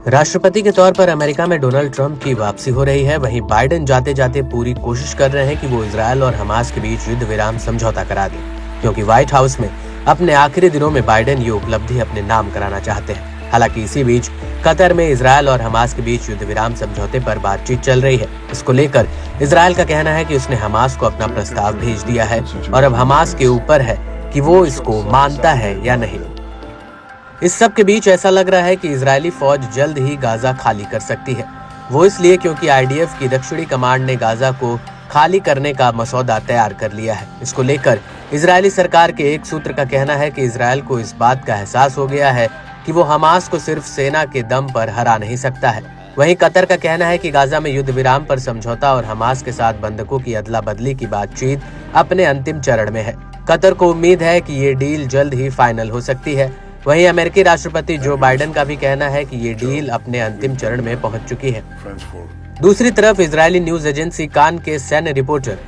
राष्ट्रपति के तौर पर अमेरिका में डोनाल्ड ट्रंप की वापसी हो रही है। वहीं बाइडेन जाते जाते पूरी कोशिश कर रहे हैं कि वो इजरायल और हमास के बीच युद्ध विराम समझौता करा दें, क्योंकि व्हाइट हाउस में अपने आखिरी दिनों में बाइडेन ये उपलब्धि अपने नाम कराना चाहते हैं। हालांकि इसी बीच कतर में इजरायल और हमास के बीच युद्ध विराम समझौते पर बातचीत चल रही है। इसको लेकर इजरायल का कहना है कि उसने हमास को अपना प्रस्ताव भेज दिया है और अब हमास के ऊपर है कि वो इसको मानता है या नहीं। इस सब के बीच ऐसा लग रहा है कि इजरायली फौज जल्द ही गाजा खाली कर सकती है। वो इसलिए क्योंकि आईडीएफ की दक्षिणी कमांड ने गाजा को खाली करने का मसौदा तैयार कर लिया है। इसको लेकर इजरायली सरकार के एक सूत्र का कहना है कि इजरायल को इस बात का एहसास हो गया है कि वो हमास को सिर्फ सेना के दम पर हरा नहीं सकता है। वहीं कतर का कहना है कि गाजा में युद्ध विराम पर समझौता और हमास के साथ बंधकों की अदला बदली की बातचीत अपने अंतिम चरण में है। कतर को उम्मीद है कि ये डील जल्द ही फाइनल हो सकती है। वहीं अमेरिकी राष्ट्रपति जो बाइडेन का भी कहना है कि ये डील अपने अंतिम चरण में पहुंच चुकी है। दूसरी तरफ इजरायली न्यूज एजेंसी कान के सैन्य रिपोर्टर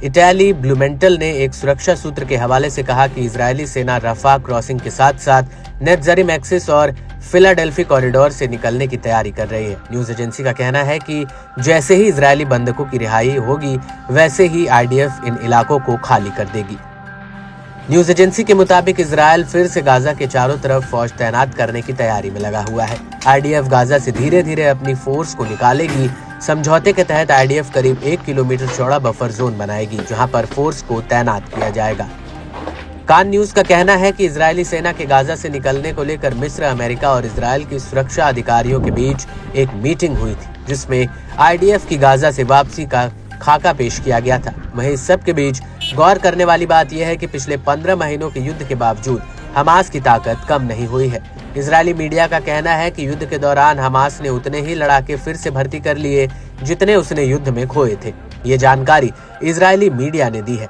इटैली ब्लूमेंटल ने एक सुरक्षा सूत्र के हवाले से कहा कि इजरायली सेना रफा क्रॉसिंग के साथ साथ नेत्जरिम एक्सिस और फिलाडेल्फी कॉरिडोर से निकलने की तैयारी कर रही है। न्यूज एजेंसी का कहना है कि जैसे ही इजरायली बंधकों की रिहाई होगी वैसे ही आईडीएफ इन इलाकों को खाली कर देगी। न्यूज एजेंसी के मुताबिक इजरायल फिर से गाजा के चारों तरफ फौज तैनात करने की तैयारी में लगा हुआ है। आईडीएफ गाजा से धीरे धीरे अपनी फोर्स को निकालेगी। समझौते के तहत आईडीएफ करीब 1 किलोमीटर चौड़ा बफर जोन बनाएगी, जहां पर फोर्स को तैनात किया जाएगा। कान न्यूज का कहना है कि इजरायली सेना के गाजा से निकलने को लेकर मिस्र, अमेरिका और इजरायल की सुरक्षा अधिकारियों के बीच एक मीटिंग हुई थी, जिसमें आईडीएफ की गाजा से वापसी का खाका पेश किया गया था। वहीं इस सब के बीच गौर करने वाली बात यह है कि पिछले 15 महीनों के युद्ध के बावजूद हमास की ताकत कम नहीं हुई है। इजरायली मीडिया का कहना है कि युद्ध के दौरान हमास ने उतने ही लड़ाके फिर से भर्ती कर लिए जितने उसने युद्ध में खोए थे। ये जानकारी इजरायली मीडिया ने दी है।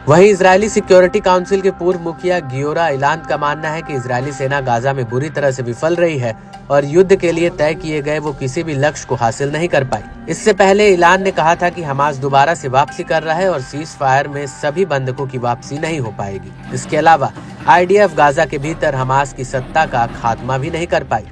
वहीं इजरायली सिक्योरिटी काउंसिल के पूर्व मुखिया गियोरा इलान का मानना है कि इजरायली सेना गाजा में बुरी तरह से विफल रही है और युद्ध के लिए तय किए गए वो किसी भी लक्ष्य को हासिल नहीं कर पाई। इससे पहले इलान ने कहा था कि हमास दोबारा से वापसी कर रहा है और सीज फायर में सभी बंधकों की वापसी नहीं हो पाएगी। इसके अलावा आईडीएफ गाजा के भीतर हमास की सत्ता का खात्मा भी नहीं कर पाई।